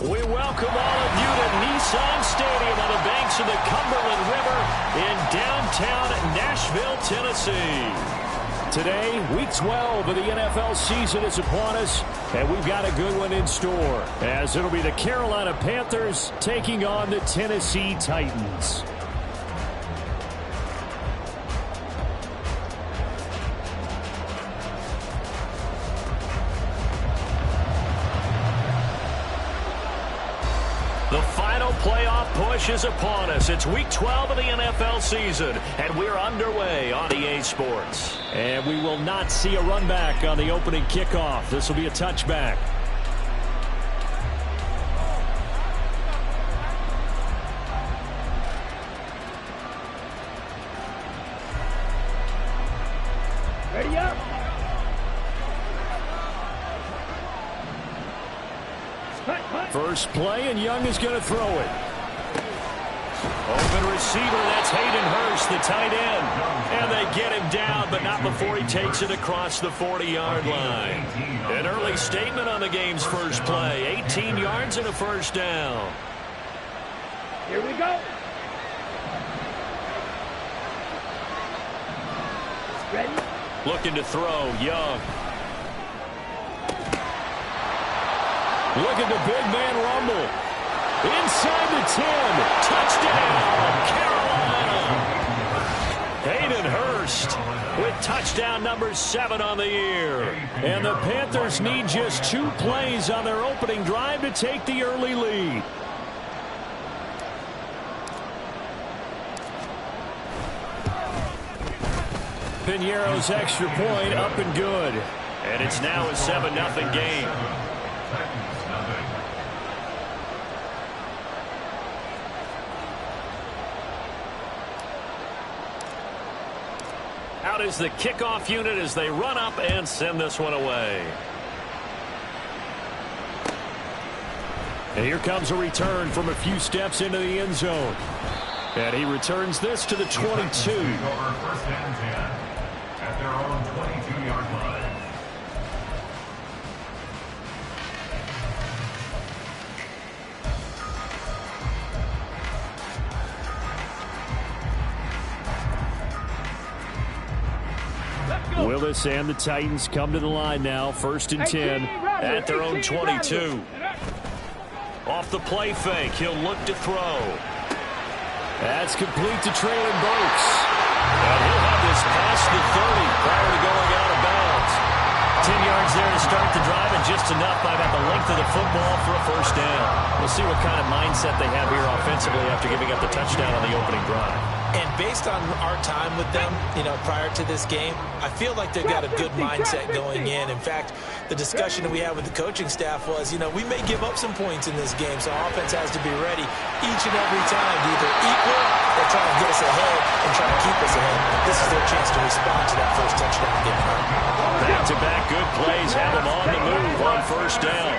We welcome all of you to Nissan Stadium on the banks of the Cumberland River in downtown Nashville, Tennessee. Today, Week 12 of the NFL season is upon us, and we've got a good one in store, as it'll be the Carolina Panthers taking on the Tennessee Titans. The final playoff push is upon us. It's Week 12 of the NFL season, and we're underway on EA Sports. And we will not see a run back on the opening kickoff. This will be a touchback. Ready up. First play, and Young is going to throw it. Open receiver, that's Hayden Hurst, the tight end. And they get him down, but not before he takes it across the 40-yard line. An early statement on the game's first play. 18 yards and a first down. Here we go. Ready? Looking to throw, Young. Look at the big man rumble. Inside the 10. Touchdown, Carolina. Hayden Hurst with touchdown number 7 on the year. And the Panthers need just 2 plays on their opening drive to take the early lead. Piñeiro's extra point up and good. And it's now a 7-0 game. Out is the kickoff unit as they run up and send this one away. And here comes a return from a few steps into the end zone. And he returns this to the 22. First and 10 at their own 22-yard line. Willis and the Titans come to the line now. First and 10 at their own 22. Off the play fake, he'll look to throw. That's complete to Traylon Burks. And he'll have this past the 30 prior to going out of bounds. 10 yards there to start the drive, and just enough by about the length of the football for a first down. We'll see what kind of mindset they have here offensively after giving up the touchdown on the opening drive. And based on our time with them, prior to this game, I feel like they've got a good mindset going in. In fact, the discussion that we had with the coaching staff was, we may give up some points in this game, so our offense has to be ready each and every time to either equal or try to get us ahead and try to keep us ahead. This is their chance to respond to that first touchdown given up. Back-to-back good plays have them on the move on first down.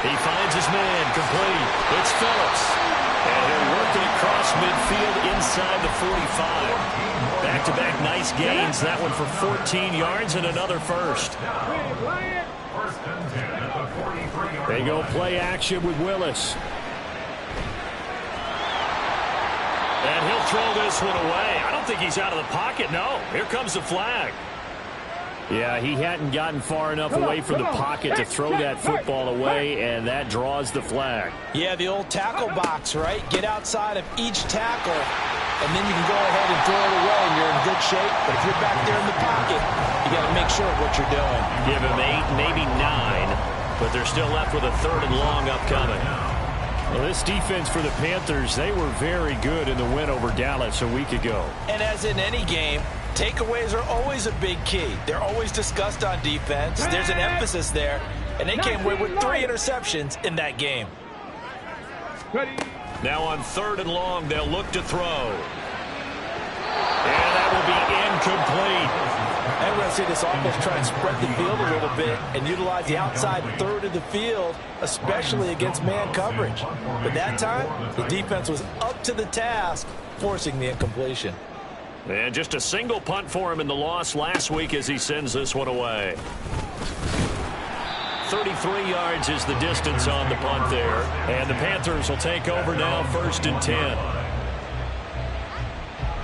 He finds his man, complete. It's Phillips. And he'll work it across midfield inside the 45. Back-to-back nice gains. That one for 14 yards and another first. They go play action with Willis. And he'll throw this one away. I don't think he's out of the pocket, no. Here comes the flag. Yeah, he hadn't gotten far enough away from the pocket to throw that football away, and that draws the flag. Yeah, the old tackle box, right? Get outside of each tackle, and then you can go ahead and throw it away, and you're in good shape. But if you're back there in the pocket, you got to make sure of what you're doing. Give him 8, maybe 9, but they're still left with a 3rd and long upcoming. Well, this defense for the Panthers, they were very good in the win over Dallas a week ago. And as in any game, takeaways are always a big key. They're always discussed on defense. There's an emphasis there, and they came away with 3 interceptions in that game. Now on 3rd and long, they'll look to throw. And that will be incomplete. I'm going to see this offense try and spread the field a little bit and utilize the outside 3rd of the field, especially against man coverage. But that time, the defense was up to the task, forcing the incompletion. And just a single punt for him in the loss last week as he sends this one away. 33 yards is the distance on the punt there. And the Panthers will take over now, 1st and 10.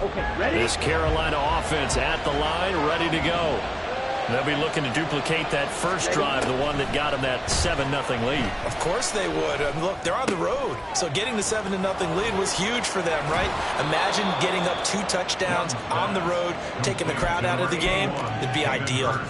Okay, ready? This Carolina offense at the line, ready to go. They'll be looking to duplicate that first drive, the one that got them that 7-0 lead. Of course they would. I mean, look, they're on the road. So getting the 7-0 lead was huge for them, right? Imagine getting up 2 touchdowns on the road, taking the crowd out of the game. It'd be ideal.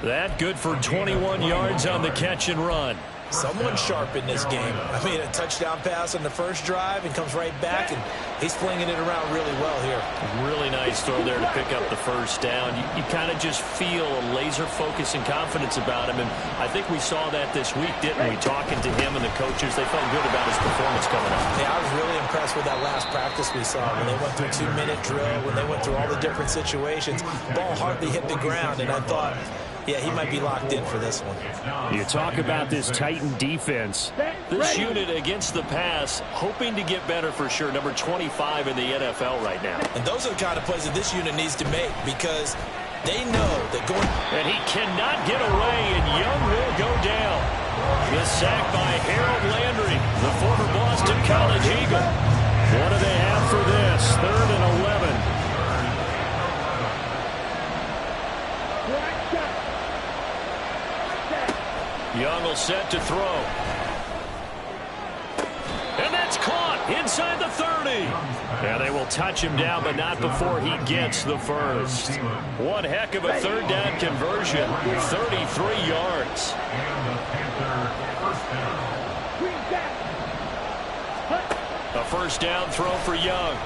That good for 21 yards on the catch and run. Someone sharp in this game. I mean, a touchdown pass on the first drive and comes right back, and he's flinging it around really well here. Really nice throw there to pick up the first down. You kind of just feel a laser focus and confidence about him, and I think we saw that this week, didn't we? Talking to him and the coaches, they felt good about his performance coming up. Yeah, I was really impressed with that last practice we saw when they went through 2-minute drill, when they went through all the different situations. Ball hardly hit the ground, and I thought, yeah, he might be locked in for this one. You talk about this Titan defense. This unit against the pass, hoping to get better for sure. Number 25 in the NFL right now. And those are the kind of plays that this unit needs to make because they know that going... And he cannot get away, and Young will go down. The sack by Harold Landry, the former Boston College Eagle. What do they have for this? 3rd and 11. Young will set to throw. And that's caught inside the 30. Yeah, they will touch him down, but not before he gets the first. One heck of a 3rd down conversion. 33 yards. A 1st down throw for Young.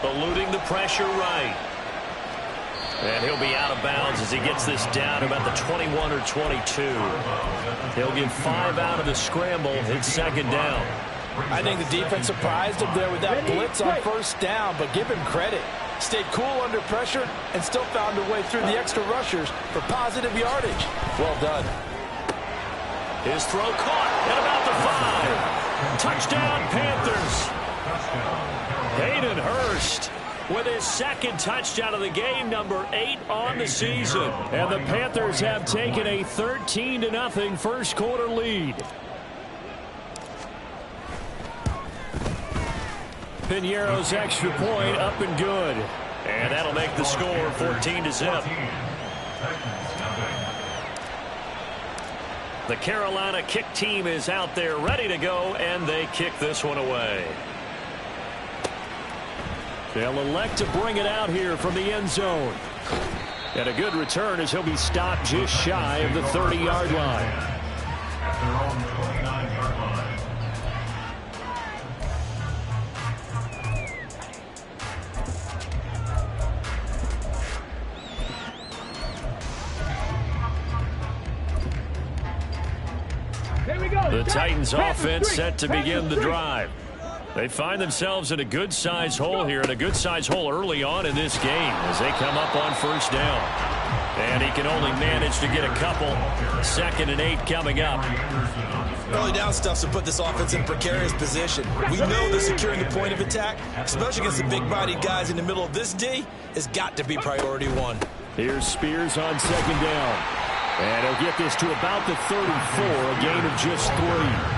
Eluding the pressure right. And he'll be out of bounds as he gets this down about the 21 or 22. He'll get 5 out of the scramble. It's 2nd down. I think the defense surprised him there with that blitz on 1st down, but give him credit. Stayed cool under pressure and still found a way through the extra rushers for positive yardage. Well done. His throw caught at about the 5. Touchdown, Panthers. Hayden Hurst with his 2nd touchdown of the game, number 8 on the season. And the Panthers have taken a 13-0 first quarter lead. Piñeiro's extra point up and good. And that'll make the score 14-0. The Carolina kick team is out there ready to go, and they kick this one away. They'll elect to bring it out here from the end zone. And a good return as he'll be stopped just shy of the 30-yard line. At their own 29-yard line. Here we go. The Titans offense set to begin the drive. They find themselves in a good-sized hole here, and a good-sized hole early on in this game as they come up on 1st down. And he can only manage to get a couple. 2nd and 8 coming up. Early down stuff to put this offense in a precarious position. We know that securing the point of attack, especially against the big-bodied guys in the middle of this D, has got to be priority 1. Here's Spears on 2nd down. And he'll get this to about the 34, a gain of just 3.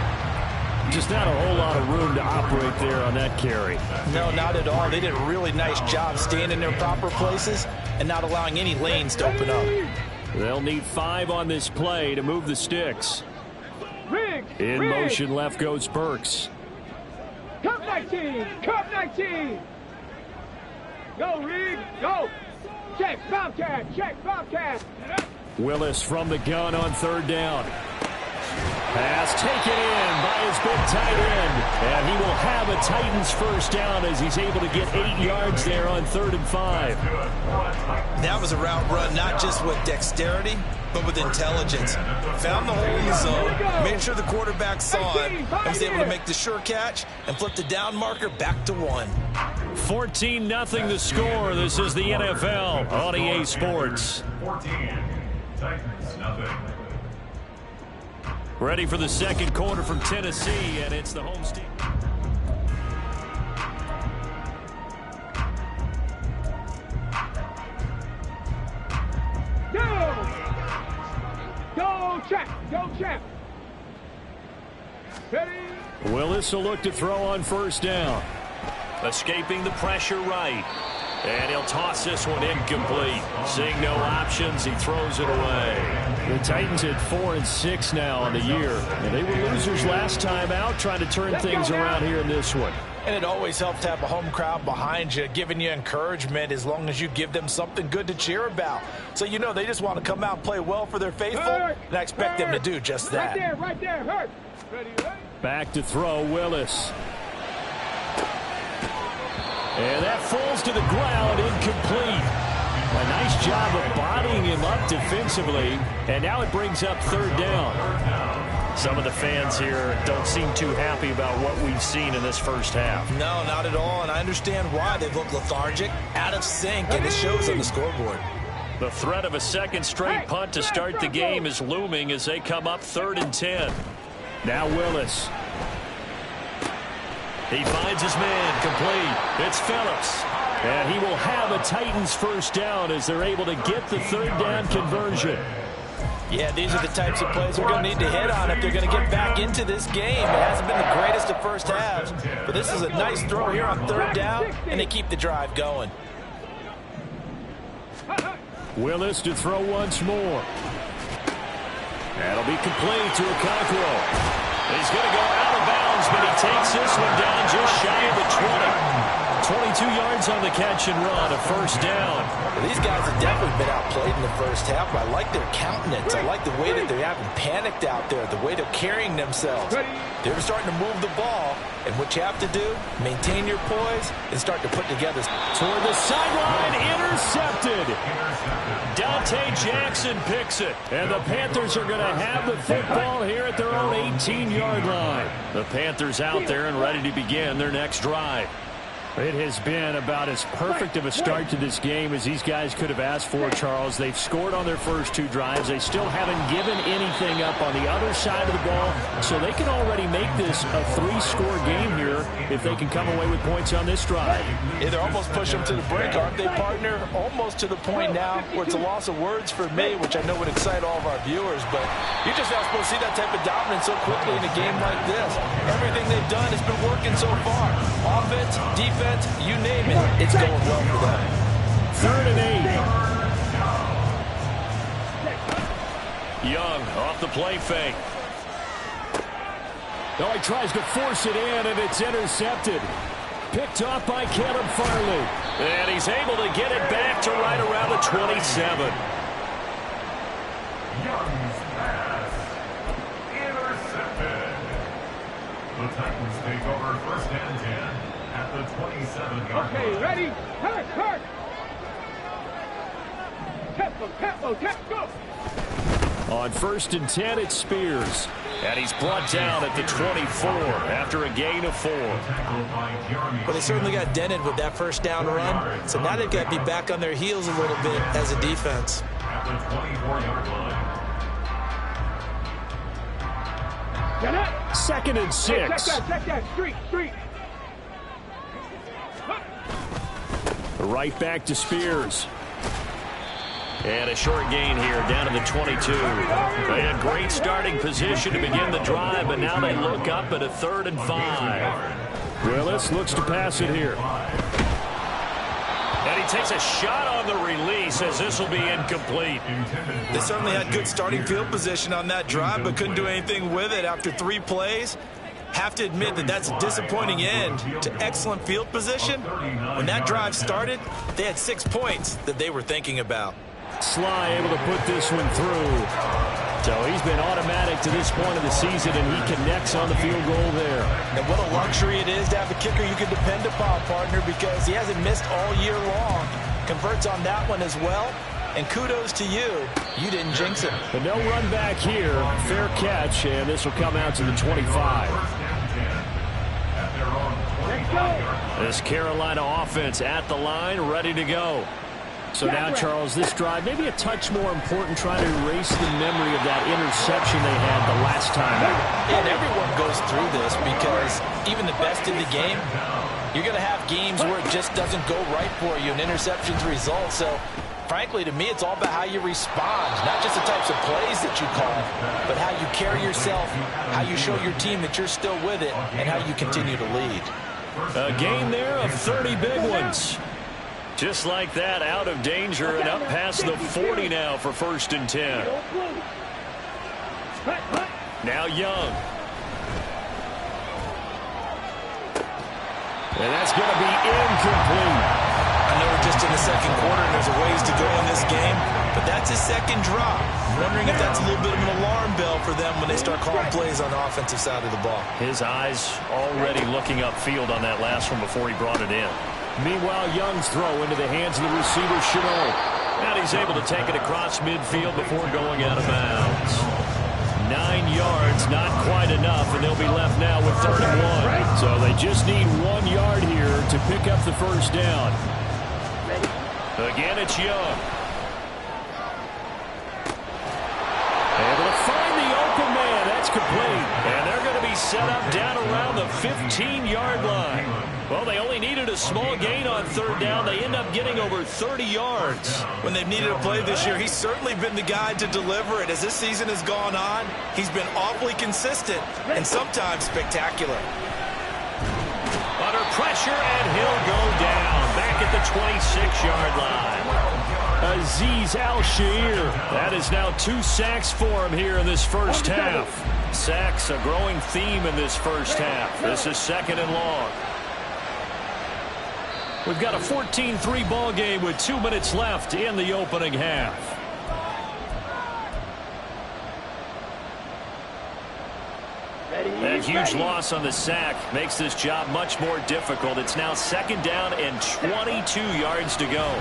Just not a whole lot of room to operate there on that carry. No, not at all. They did a really nice job staying in their proper places and not allowing any lanes to open up. They'll need 5 on this play to move the sticks. In motion, left goes Burks. Cup 19! Cup 19! Go, Rig! Go! Check, Bobcat! Check, Bobcat! Willis from the gun on 3rd down. Pass taken in by his big tight end. And he will have a Titans 1st down as he's able to get 8 yards there on 3rd and 5. That was a route run not just with dexterity, but with intelligence. Found the hole in the zone, made sure the quarterback saw it, and was able to make the sure catch and flip the down marker back to 1. 14-0 the score. This is the NFL on EA Sports. 14. Titans, nothing. Ready for the 2nd quarter from Tennessee, and it's the home team. check. Go check. Ready? Willis will look to throw on first down. Escaping the pressure right. And he'll toss this one incomplete. Seeing no options, he throws it away. The Titans at 4-6 now on the year. And they were losers last time out, trying to turn things around here in this one. And it always helps to have a home crowd behind you, giving you encouragement as long as you give them something good to cheer about. So you know they just want to come out and play well for their faithful, and I expect them to do just that. Right there, hurt. Ready, back to throw, Willis. And that falls to the ground, incomplete. A nice job of bodying him up defensively, and now it brings up third down. Some of the fans here don't seem too happy about what we've seen in this first half. No, not at all, and I understand why. They've looked lethargic, out of sync, and it shows on the scoreboard. The threat of a second straight punt to start the game is looming as they come up 3rd and 10. Now Willis. He finds his man, complete. It's Phillips. And he will have a Titans first down as they're able to get the third down conversion. Yeah, these are the types of plays we're going to need to hit on if they're going to get back into this game. It hasn't been the greatest of first halves, but this is a nice throw here on third down, and they keep the drive going. Willis to throw once more. That'll be complete to Okonkwo. He's going to go out of bounds, but he takes this one down just shy of the 20. 22 yards on the catch and run, a first down. Well, these guys have definitely been outplayed in the first half, but I like their countenance. I like the way that they haven't panicked out there, the way they're carrying themselves. They're starting to move the ball, and what you have to do, maintain your poise and start to put together. Toward the sideline, intercepted. Dante Jackson picks it, and the Panthers are going to have the football here at their own 18-yard line. The Panthers out there and ready to begin their next drive. It has been about as perfect of a start to this game as these guys could have asked for, Charles. They've scored on their first 2 drives. They still haven't given anything up on the other side of the ball, so they can already make this a 3-score game here if they can come away with points on this drive. Yeah, they're almost pushing them to the brink, aren't they, partner? Almost to the point now where it's a loss of words for me, which I know would excite all of our viewers, but you're just not supposed to see that type of dominance so quickly in a game like this. Everything they've done has been working so far. Offense, defense, you name it, it's going well for them. 3rd and 8. Young off the play fake. Oh, he tries to force it in, and it's intercepted. Picked off by Caleb Farley. And he's able to get it back to right around the 27. Young's pass. Intercepted. The Titans take over 1st and 10 at the 27-yard line. Okay, ready? Hurt. Tempo, go. On 1st and 10, it's Spears. And he's brought down at the 24 after a gain of 4. Well, they certainly got dented with that first down run, so now they've got to be back on their heels a little bit as a defense. At the 24-yard line. Get it? 2nd and 6. Check that. Street. Right back to Spears. And a short gain here down to the 22. They had great starting position to begin the drive, but now they look up at a 3rd and 5. Willis looks to pass it here. And he takes a shot on the release as this will be incomplete. They certainly had good starting field position on that drive, but couldn't do anything with it after 3 plays. Have to admit that that's a disappointing end to excellent field position. When that drive started, they had 6 points that they were thinking about. Sly able to put this one through. So he's been automatic to this point of the season, and he connects on the field goal there. And what a luxury it is to have a kicker you can depend upon, partner, because he hasn't missed all year long. Converts on that one as well. And kudos to you. You didn't jinx it. But no run back here. Fair catch, and this will come out to the 25. This Carolina offense at the line, ready to go. So now, Charles, this drive maybe a touch more important, trying to erase the memory of that interception they had the last time. And everyone goes through this because even the best in the game, you're going to have games where it just doesn't go right for you and interceptions result. So frankly, to me, it's all about how you respond, not just the types of plays that you call, but how you carry yourself, how you show your team that you're still with it, and how you continue to lead. A gain there of 30 big ones. Just like that, out of danger and up past the 40 now for 1st and 10. Now Young. And that's going to be incomplete. I know we're just in the second quarter and there's a ways to go in this game, but that's his second drop. I'm wondering if that's a little bit of an alarm bell for them when they start calling plays on the offensive side of the ball. His eyes already looking upfield on that last one before he brought it in. Meanwhile, Young's throw into the hands of the receiver, Chanel. And he's able to take it across midfield before going out of bounds. 9 yards, not quite enough, and they'll be left now with 31. So they just need 1 yard here to pick up the first down. Again, it's Young. Able to find the open man. That's complete. And they're going to be set up down around the 15-yard line. Well, they only needed a small gain on 3rd down. They end up getting over 30 yards. When they've needed a play this year, he's certainly been the guy to deliver it. As this season has gone on, he's been awfully consistent and sometimes spectacular. Under pressure, and he'll go down back at the 26-yard line. Azeez Al-Shaair. That is now 2 sacks for him here in this first half. Sacks, a growing theme in this first half. This is 2nd and long. We've got a 14-3 ball game with 2 minutes left in the opening half. That huge loss on the sack makes this job much more difficult. It's now 2nd down and 22 yards to go.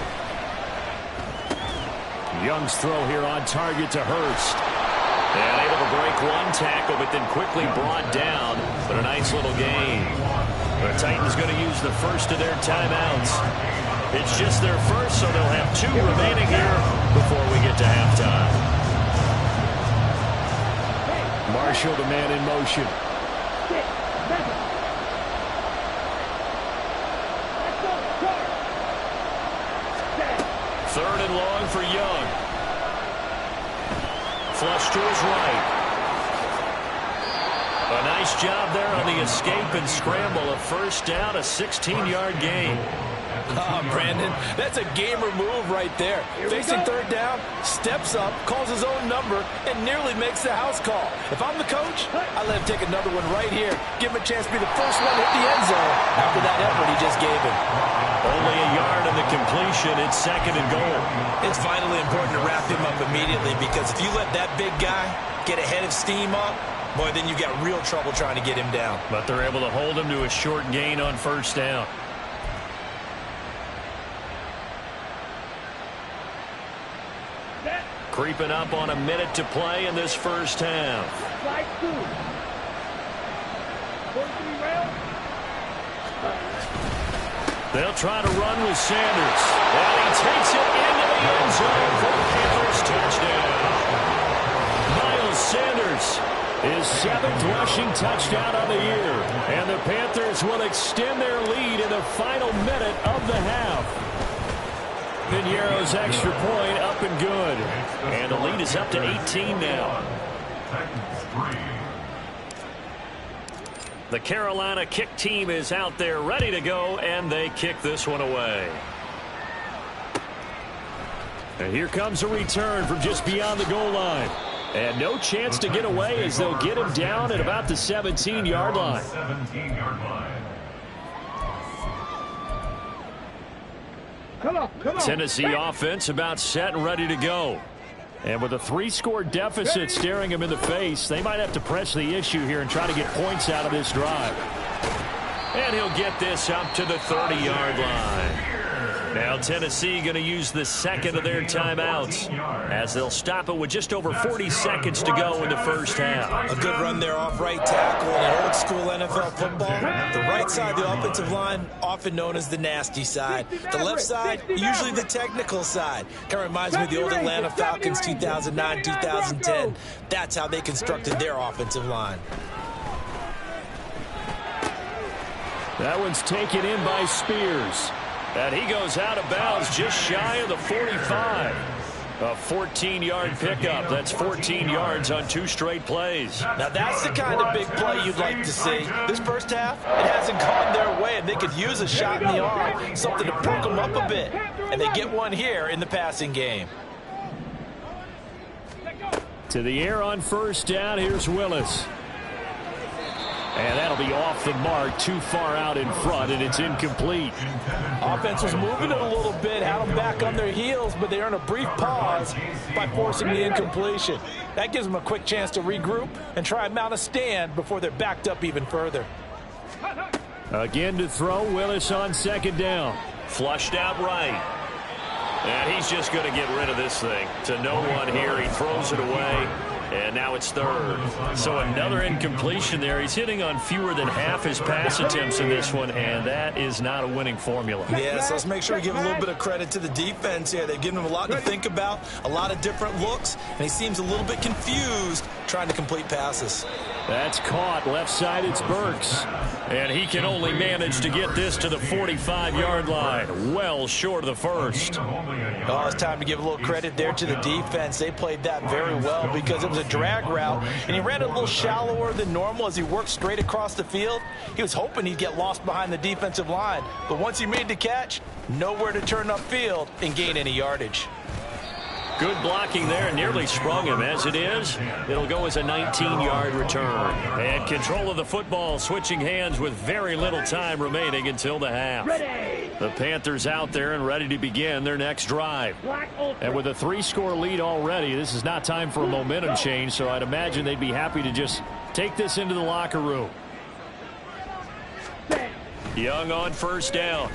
Young's throw here on target to Hurst. And able to break 1 tackle, but then quickly brought down. But a nice little gain. The Titans going to use the first of their timeouts. It's just their first, so they'll have 2 remaining here before we get to halftime. Marshall, the man in motion. 3rd and long for Young. Flush to his right. A nice job there on the escape and scramble. A 1st down, a 16-yard gain. Brandon, that's a gamer move right there. Facing 3rd down, steps up, calls his own number, and nearly makes the house call. If I'm the coach, I let him take another one right here. Give him a chance to be the first one to hit the end zone after that effort he just gave him. Only a yard on the completion. It's 2nd and goal. It's vitally important to wrap him up immediately, because if you let that big guy get a head of steam up, boy, then you've got real trouble trying to get him down. But they're able to hold him to a short gain on 1st down. Creeping up on a minute to play in this first half. They'll try to run with Sanders. And he takes it into the end zone for the Panthers touchdown. Miles Sanders, his 7th rushing touchdown of the year. And the Panthers will extend their lead in the final minute of the half. Piñeiro's extra point up and good. And the lead is up to 18 now. The Carolina kick team is out there ready to go, and they kick this one away. And here comes a return from just beyond the goal line. And no chance to get away as they'll get him down at about the 17-yard line. 17-yard line. Come on. Tennessee offense about set and ready to go. And with a 3-score deficit staring them in the face, they might have to press the issue here and try to get points out of this drive. And he'll get this up to the 30-yard line. Now Tennessee going to use the 2nd of their timeouts as they'll stop it with just over 40 seconds to go in the first half. A good run there off right tackle in old school NFL football. The right side of the offensive line, often known as the nasty side. The left side, usually the technical side. Kind of reminds me of the old Atlanta Falcons 2009, 2010. That's how they constructed their offensive line. That one's taken in by Spears. And he goes out of bounds just shy of the 45. A 14-yard pickup. That's 14 yards on 2 straight plays. Now, that's the kind of big play you'd like to see. This first half, it hasn't gone their way, and they could use a shot in the arm, something to perk them up a bit. And they get one here in the passing game. To the air on first down. Here's Willis. And that'll be off the mark, too far out in front, and it's incomplete. Offense was moving it a little bit, had them back on their heels, but they earn a brief pause by forcing the incompletion. That gives them a quick chance to regroup and try and mount a stand before they're backed up even further. Again to throw, Willis on second down. Flushed out right. And he's just going to get rid of this thing. To no one here, he throws it away. And now it's third. So another incompletion there. He's hitting on fewer than half his pass attempts in this one, and that is not a winning formula. Yes, let's make sure we give a little bit of credit to the defense here. They've given him a lot to think about, a lot of different looks, and he seems a little bit confused trying to complete passes. That's caught. Left side, it's Burks. And he can only manage to get this to the 45-yard line. Well short of the first. Oh, it's time to give a little credit there to the defense. They played that very well because it was a drag route, and he ran it a little shallower than normal as he worked straight across the field. He was hoping he'd get lost behind the defensive line, but once he made the catch, nowhere to turn upfield and gain any yardage. Good blocking there, nearly sprung him. As it is, it'll go as a 19-yard return. And control of the football switching hands with very little time remaining until the half. The Panthers out there and ready to begin their next drive. And with a 3-score lead already, this is not time for a momentum change, so I'd imagine they'd be happy to just take this into the locker room. Young on first down.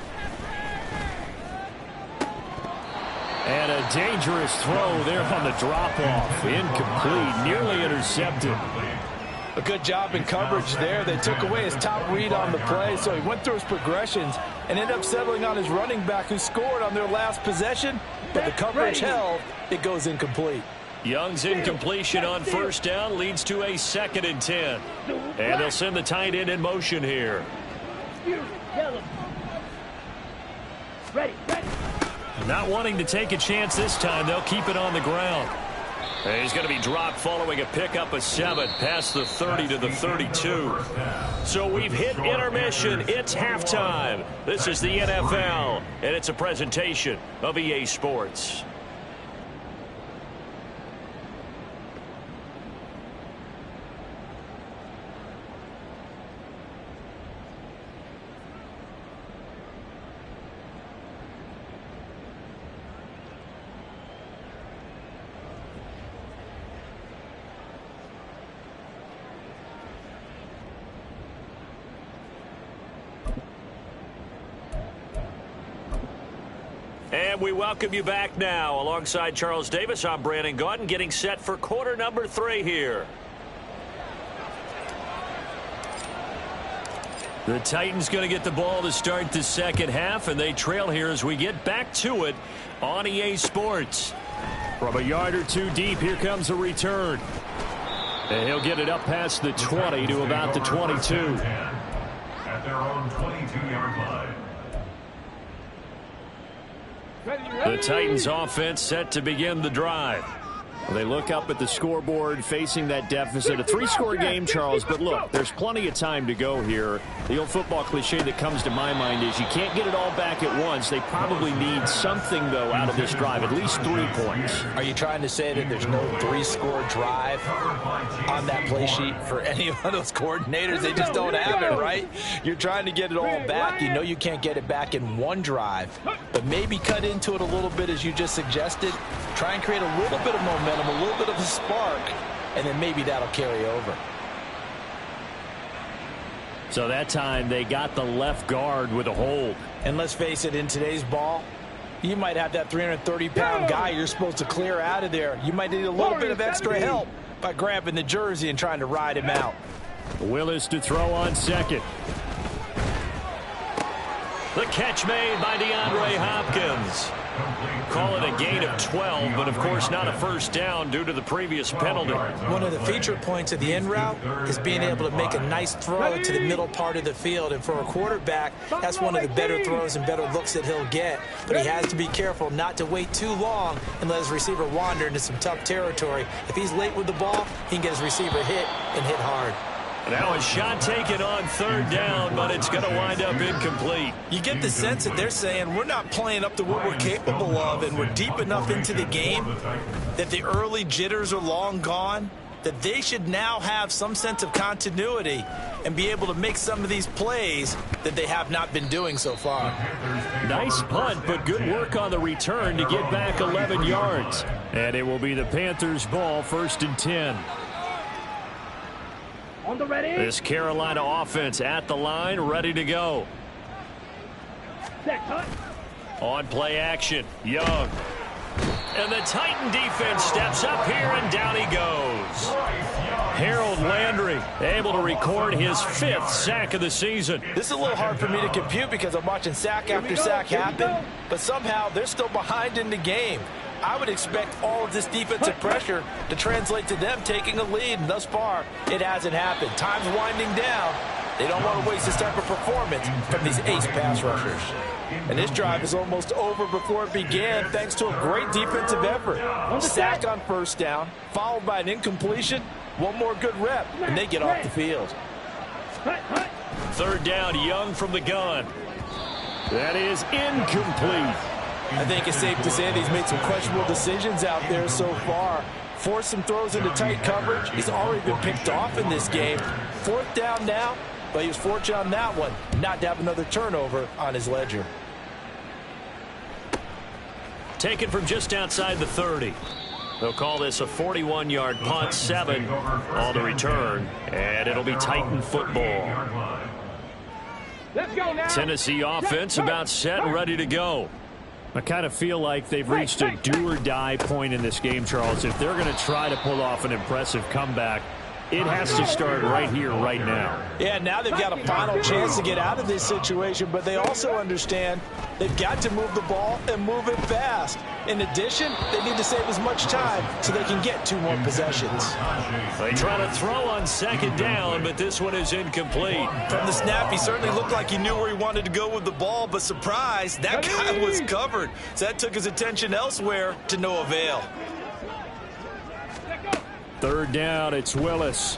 And a dangerous throw there on the drop-off. Incomplete, nearly intercepted. A good job in coverage there. They took away his top read on the play, so he went through his progressions and ended up settling on his running back who scored on their last possession, but the coverage held. It goes incomplete. Young's incompletion on first down leads to a 2nd and 10. And they'll send the tight end in motion here. Ready. Not wanting to take a chance this time, they'll keep it on the ground. And he's going to be dropped following a pickup of 7 past the 30 to the 32. So we've hit intermission. It's halftime. This is the NFL, and it's a presentation of EA Sports. And we welcome you back now. Alongside Charles Davis, I'm Brandon Gaudin, getting set for quarter number 3 here. The Titans going to get the ball to start the second half, and they trail here as we get back to it on EA Sports. From a yard or two deep, here comes a return. And he'll get it up past the 20 to about the 22. At their own 22-yard line. The Titans offense set to begin the drive. They look up at the scoreboard facing that deficit. A 3-score game, Charles, but look, there's plenty of time to go here. The old football cliche that comes to my mind is you can't get it all back at once. They probably need something, though, out of this drive, at least 3 points. Are you trying to say that there's no 3-score drive on that play sheet for any of those coordinators? They just don't have it, right? You're trying to get it all back. You know you can't get it back in one drive, but maybe cut into it a little bit as you just suggested. Try and create a little bit of momentum, a little bit of a spark, and then maybe that'll carry over. So that time they got the left guard with a hold. And let's face it, in today's ball, you might have that 330-pound guy you're supposed to clear out of there. You might need a little bit of extra help by grabbing the jersey and trying to ride him out. Willis to throw on second. The catch made by DeAndre Hopkins. Call it a gain of 12, but of course not a first down due to the previous penalty. One of the feature points of the in route is being able to make a nice throw to the middle part of the field. And for a quarterback, that's one of the better throws and better looks that he'll get. But he has to be careful not to wait too long and let his receiver wander into some tough territory. If he's late with the ball, he can get his receiver hit and hit hard. Now a shot taken on third down, but it's going to wind up incomplete. You get the sense that they're saying we're not playing up to what we're capable of, and we're deep enough into the game that the early jitters are long gone, that they should now have some sense of continuity and be able to make some of these plays that they have not been doing so far. Nice punt, but good work on the return to get back 11 yards. And it will be the Panthers' ball, 1st and 10. On the ready. This Carolina offense at the line, ready to go. Set, cut. On play action, Young. And the Titan defense steps up here, and down he goes. Harold Landry able to record his 5th sack of the season. This is a little hard for me to compute because I'm watching sack after sack happen, but somehow they're still behind in the game. I would expect all of this defensive pressure to translate to them taking a lead, and thus far, it hasn't happened. Time's winding down. They don't want to waste this type of performance from these ace pass rushers. And this drive is almost over before it began thanks to a great defensive effort. Sack on first down, followed by an incompletion, one more good rep, and they get off the field. Third down, Young from the gun. That is incomplete. I think it's safe to say that he's made some questionable decisions out there so far. Forced some throws into tight coverage. He's already been picked off in this game. 4th down now, but he was fortunate on that one not to have another turnover on his ledger. Taken from just outside the 30. They'll call this a 41-yard punt, 7 on the return, and it'll be Titan football. Let's go now. Tennessee offense about set and ready to go. I kind of feel like they've reached a do-or-die point in this game, Charles. If they're going to try to pull off an impressive comeback, it has to start right here, right now. Yeah, now they've got a final chance to get out of this situation, but they also understand they've got to move the ball and move it fast. In addition, they need to save as much time so they can get 2 more possessions. They try to throw on 2nd down, but this one is incomplete. From the snap, he certainly looked like he knew where he wanted to go with the ball, but surprise, that guy was covered. So that took his attention elsewhere to no avail. 3rd down, it's Willis.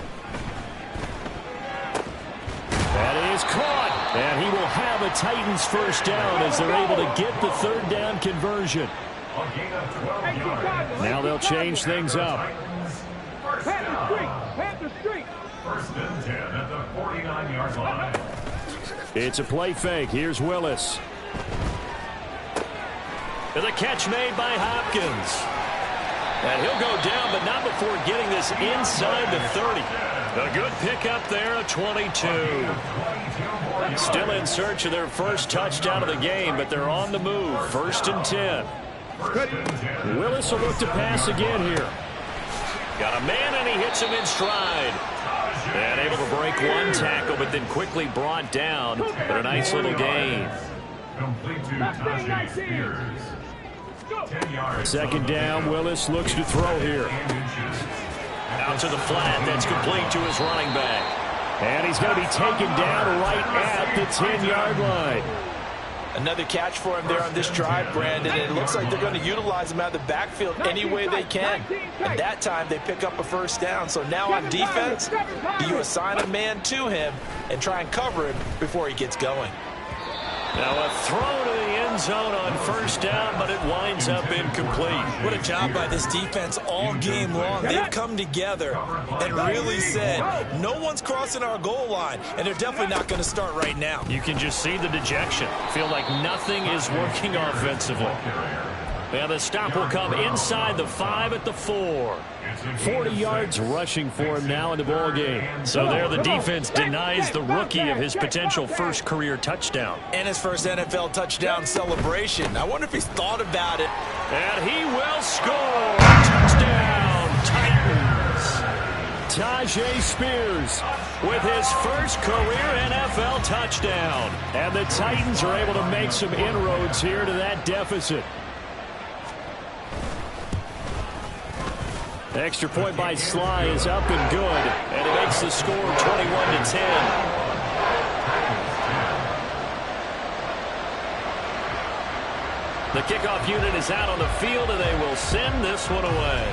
That is caught, and he will have a Titans first down as they're able to get the 3rd down conversion. Now they'll change things up. Panther Street. 1st and 10 at the 49-yard line. It's a play fake. Here's Willis. And the catch made by Hopkins. And he'll go down, but not before getting this inside the 30. A good pickup there, a 22. Still in search of their first touchdown of the game, but they're on the move. 1st and 10. Willis will look to pass again here. Got a man, and he hits him in stride. And able to break one tackle, but then quickly brought down. But a nice little gain. Complete to Tajay Spears. 10 yards. 2nd down, Willis looks to throw here. Out to the flat, that's complete to his running back. And he's going to be taken down right at the 10-yard line. Another catch for him there on this drive, Brandon, and it looks like they're going to utilize him out of the backfield any way they can. And that time they pick up a first down. So now on defense, do you assign a man to him and try and cover him before he gets going? Now a throw to the end zone on 1st down, but it winds up incomplete. What a job by this defense all game long. They've come together and really said, no one's crossing our goal line, and they're definitely not going to start right now. You can just see the dejection. Feel like nothing is working offensively. And the stop will come inside the 5 at the 4. 40 yards rushing for him now in the ball game. So there the defense denies the rookie of his potential first career touchdown. And his first NFL touchdown celebration. I wonder if he's thought about it. And he will score. Touchdown, Titans. Tajay Spears with his first career NFL touchdown. And the Titans are able to make some inroads here to that deficit. Extra point by Sly is up and good, and it makes the score 21-10. The kickoff unit is out on the field, and they will send this one away.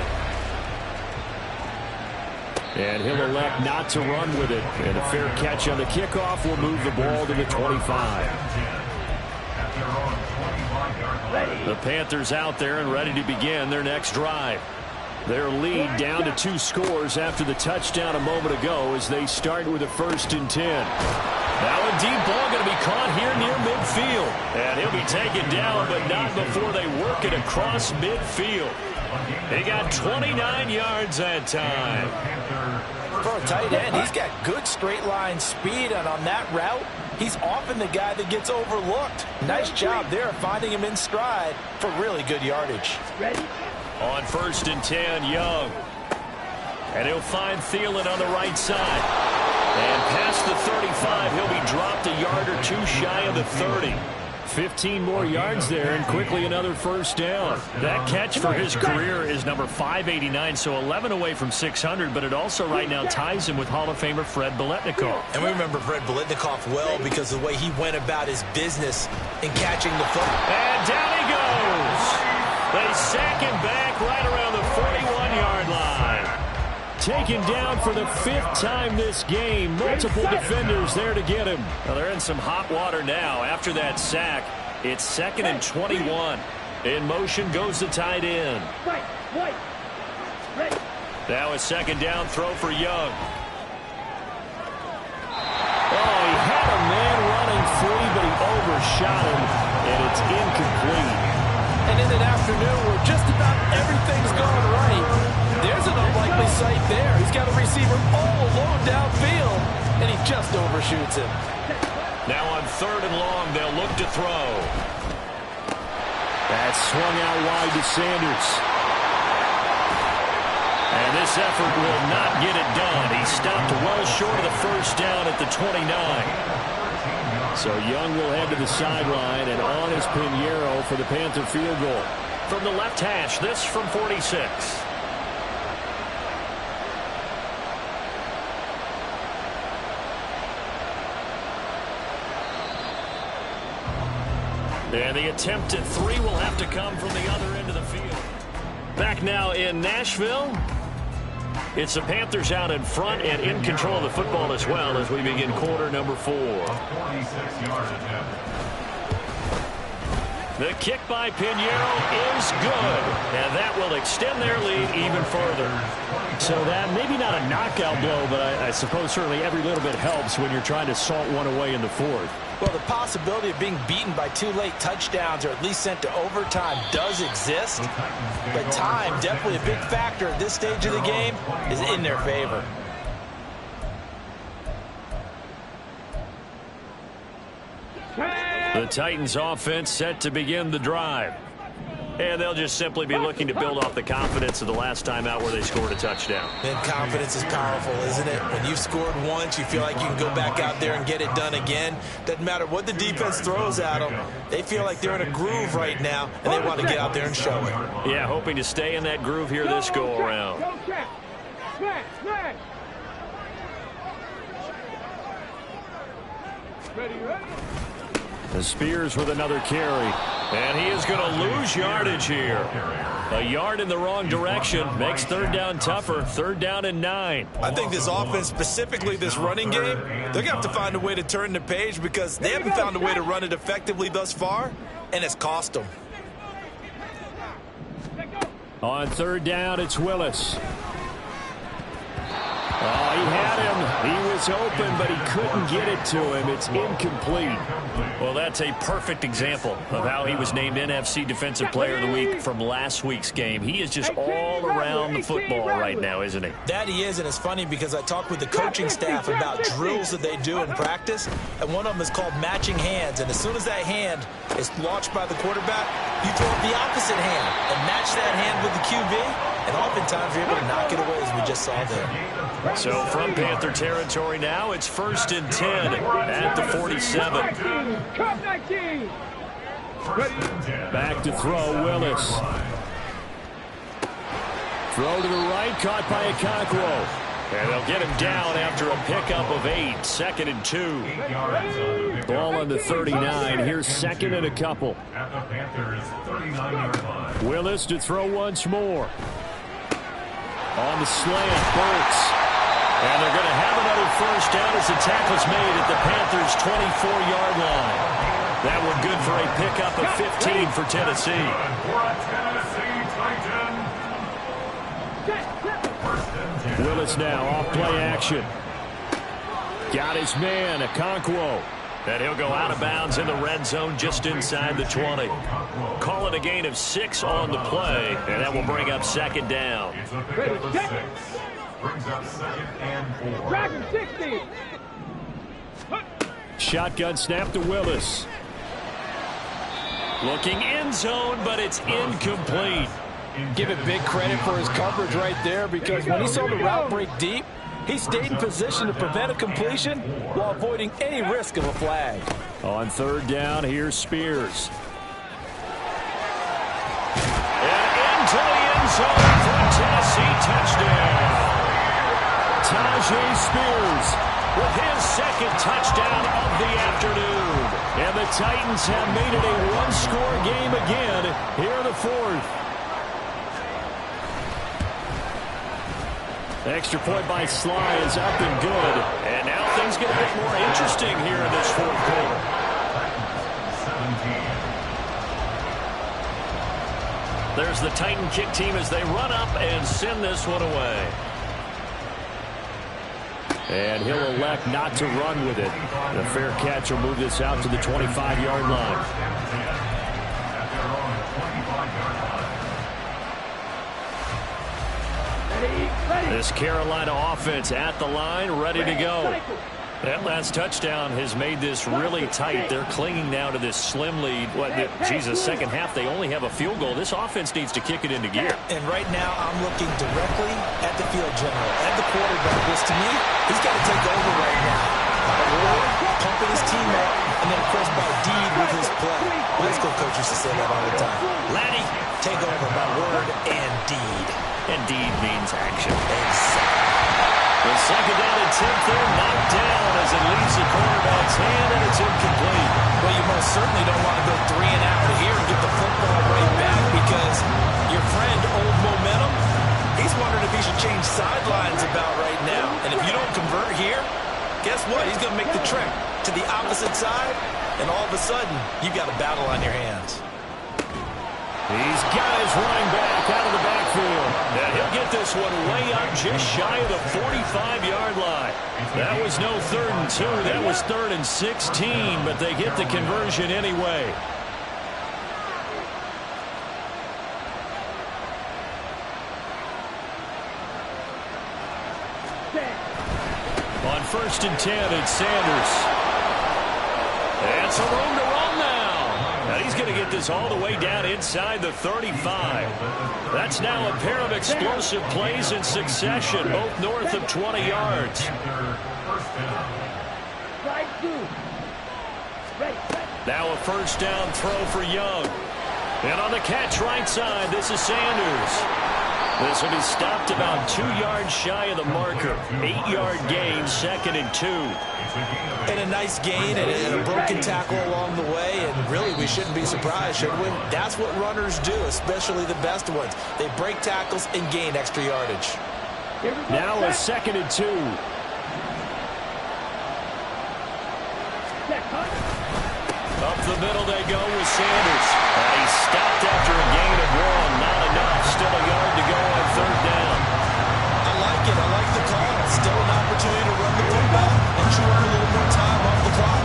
And he'll elect not to run with it. And a fair catch on the kickoff will move the ball to the 25. The Panthers out there and ready to begin their next drive. Their lead down to 2 scores after the touchdown a moment ago as they start with a 1st and 10. Now a deep ball going to be caught here near midfield. And he'll be taken down, but not before they work it across midfield. He got 29 yards that time. For a tight end, he's got good straight line speed, and on that route, he's often the guy that gets overlooked. Nice job there finding him in stride for really good yardage. On 1st and 10, Young. And he'll find Thielen on the right side. And past the 35, he'll be dropped a yard or 2 shy of the 30. 15 more yards there, and quickly another 1st down. That catch for his career is number 589, so 11 away from 600, but it also right now ties him with Hall of Famer Fred Biletnikoff. And we remember Fred Biletnikoff well because of the way he went about his business in catching the football. And down he goes. They sack him back right around the 41-yard line. Taken down for the 5th time this game. Multiple defenders there to get him. Well, they're in some hot water now. After that sack, it's 2nd and 21. In motion goes the tight end. Now a 2nd down throw for Young. Oh, he had a man running free, but he overshot him, and it's incomplete. And in an afternoon where just about everything's going right, there's an unlikely sight there. He's got a receiver all alone downfield, and he just overshoots him. Now on 3rd and long, they'll look to throw. That's swung out wide to Sanders. And this effort will not get it done. He stopped well short of the 1st down at the 29. So Young will head to the sideline, and on is Pinheiro for the Panther field goal. From the left hash, this from 46. And the attempt at 3 will have to come from the other end of the field. Back now in Nashville. It's the Panthers out in front and in control of the football as well as we begin quarter number 4. The kick by Pinheiro is good, and that will extend their lead even further. So that maybe not a knockout blow, but I suppose certainly every little bit helps when you're trying to salt one away in the 4th. Well, the possibility of being beaten by 2 late touchdowns or at least sent to overtime does exist, but time, definitely a big factor at this stage of the game, is in their favor. The Titans offense set to begin the drive. And they'll just simply be looking to build off the confidence of the last time out where they scored a touchdown. And confidence is powerful, isn't it? When you've scored once, you feel like you can go back out there and get it done again. Doesn't matter what the defense throws at them. They feel like they're in a groove right now, and they want to get out there and show it. Yeah, hoping to stay in that groove here this go-around. Ready? The Spears with another carry. And he is going to lose yardage here. A yard in the wrong direction makes 3rd down tougher. 3rd down and 9. I think this offense, specifically this running game, they're going to have to find a way to turn the page because they haven't found a way to run it effectively thus far, and it's cost them. On 3rd down, it's Willis. Oh, he had him. He was open, but he couldn't get it to him. It's incomplete. Well, that's a perfect example of how he was named NFC Defensive Player of the Week from last week's game. He is just all around the football right now, isn't he? That he is, and it's funny because I talked with the coaching staff about drills that they do in practice, and one of them is called matching hands. And as soon as that hand is launched by the quarterback, you throw up the opposite hand and match that hand with the QB, and oftentimes you're able to knock it away, as we just saw there. So from Panther territory now, it's 1st and 10 at the 47. Back to throw, Willis. Throw to the right, caught by Okonkwo. And they'll get him down after a pickup of 8. 2nd and 2. Ball on the 39. Here's 2nd and a couple. At the Panthers' 39-yard line. Willis to throw once more. On the slant, Burks. And they're going to have another first down as the tackle's made at the Panthers' 24-yard line. That one good for a pickup of 15 for Tennessee. For a Tennessee Titan. Willis now off play action. Got his man, Okonkwo. And he'll go out of bounds in the red zone just inside the 20. Call it a gain of 6 on the play, and that will bring up 2nd down. It's a pickup of 6. Brings up 2nd and 4. Dragon 60. Shotgun snap to Willis. Looking end zone, but it's incomplete. Give it big credit for his coverage right there, because when he saw the route break deep, he stayed in position to prevent a completion while avoiding any risk of a flag. On 3rd down, here's Spears. And into the end zone for a Tennessee touchdown. Tajay Spears with his 2nd touchdown of the afternoon. And the Titans have made it a one-score game again here in the 4th. Extra point by Sly is up and good. And now things get a bit more interesting here in this 4th quarter. 17. There's the Titan kick team as they run up and send this one away. And he'll elect not to run with it. The fair catch will move this out to the 25-yard line. This Carolina offense at the line, ready to go. That last touchdown has made this really tight. They're clinging now to this slim lead. Jesus, second half, they only have a field goal. This offense needs to kick it into gear. And right now, I'm looking directly at the field general, at the quarterback, which to me, he's got to take over right now. Ward pumping his team up, and then, of course, by Deed with his play. My high school coach used to say that all the time. Laddie, take over by Word and Deed. And Deed means action. Exactly. The 2nd down and 10th there, knocked down as it leaves the quarterback's hand, and it's incomplete. Well, you most certainly don't want to go 3 and out here and get the football right back, because your friend, Old Momentum, he's wondering if he should change sidelines about right now. And if you don't convert here, guess what? He's going to make the trek to the opposite side, and all of a sudden, you got a battle on your hands. He's got his running back out of the backfield. And he'll get this one way up just shy of the 45-yard line. That was no 3rd and 2. That was 3rd and 16, but they get the conversion anyway. On 1st and 10, it's Sanders. And some room to run now. Now he's going to get this all the way down inside the 35. That's now a pair of explosive plays in succession, both north of 20 yards. Now a 1st down throw for Young. And on the catch right side, this is Sanders. This will be stopped about 2 yards shy of the marker. 8-yard gain, 2nd and 2. And a nice gain and a broken tackle along the way, and really we shouldn't be surprised, should we? That's what runners do, especially the best ones. They break tackles and gain extra yardage. Now a 2nd and 2. Up the middle they go with Sanders. And he stopped after a gain of 1. Not enough. Still a yard to go on 3rd down. I like it. I like the call. Still an opportunity to run the football and chew up a little more time off the clock.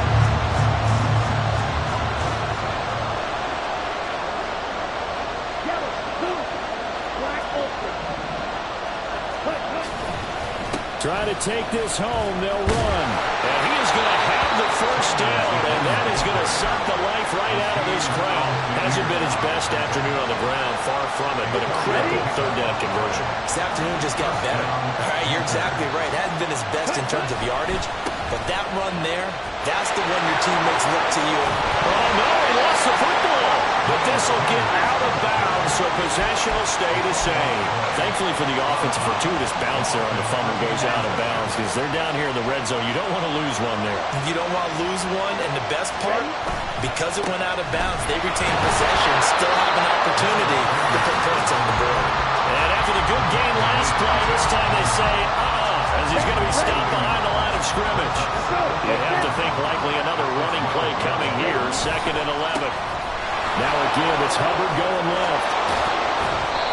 Trying to take this home. They'll run. And he is going to have the 1st down, and that is going to suck the life right out of this crowd. Hasn't been his best afternoon on the ground, far from it, but a critical 3rd down conversion. This afternoon just got better. All right, you're exactly right. Hasn't been his best in terms of yardage, but that run there, that's the one your teammates look to you. Oh, no, he lost the football. But this will get out of bounds, so possession formation will stay the same. Thankfully for the offense, a fortuitous bounce there on the fumble goes out of bounds because they're down here in the red zone. You don't want to lose one there. You don't want to lose one, and the best part, because it went out of bounds, they retain possession, still have an opportunity to put points on the board. And after the good game last play, this time they say, as he's going to be stopped behind the line of scrimmage. You have to think likely another running play coming here, 2nd and 11. Now again, it's Hubbard going left.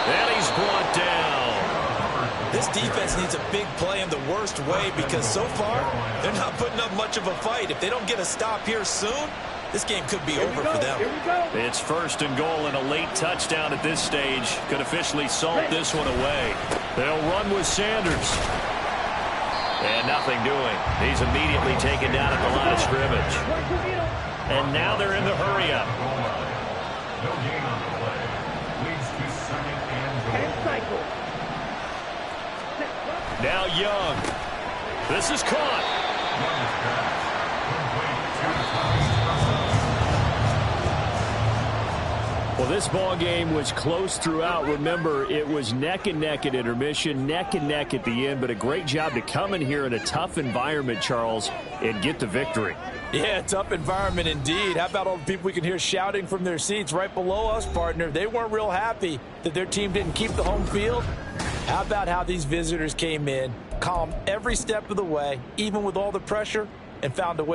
And he's brought down. This defense needs a big play in the worst way because so far, they're not putting up much of a fight. If they don't get a stop here soon, this game could be over for them. It's 1st and goal and a late touchdown at this stage. Could officially salt this one away. They'll run with Sanders. And nothing doing. He's immediately taken down at the line of scrimmage. And now they're in the hurry-up. No gain on the play. Leads to 2nd and goal. Now Young. This is caught. Young is back. Well, this ball game was close throughout. Remember, it was neck and neck at intermission, neck and neck at the end, but a great job to come in here in a tough environment, Charles, and get the victory. Yeah, tough environment indeed. How about all the people we can hear shouting from their seats right below us, partner? They weren't real happy that their team didn't keep the home field. How about how these visitors came in, calm every step of the way, even with all the pressure, and found a way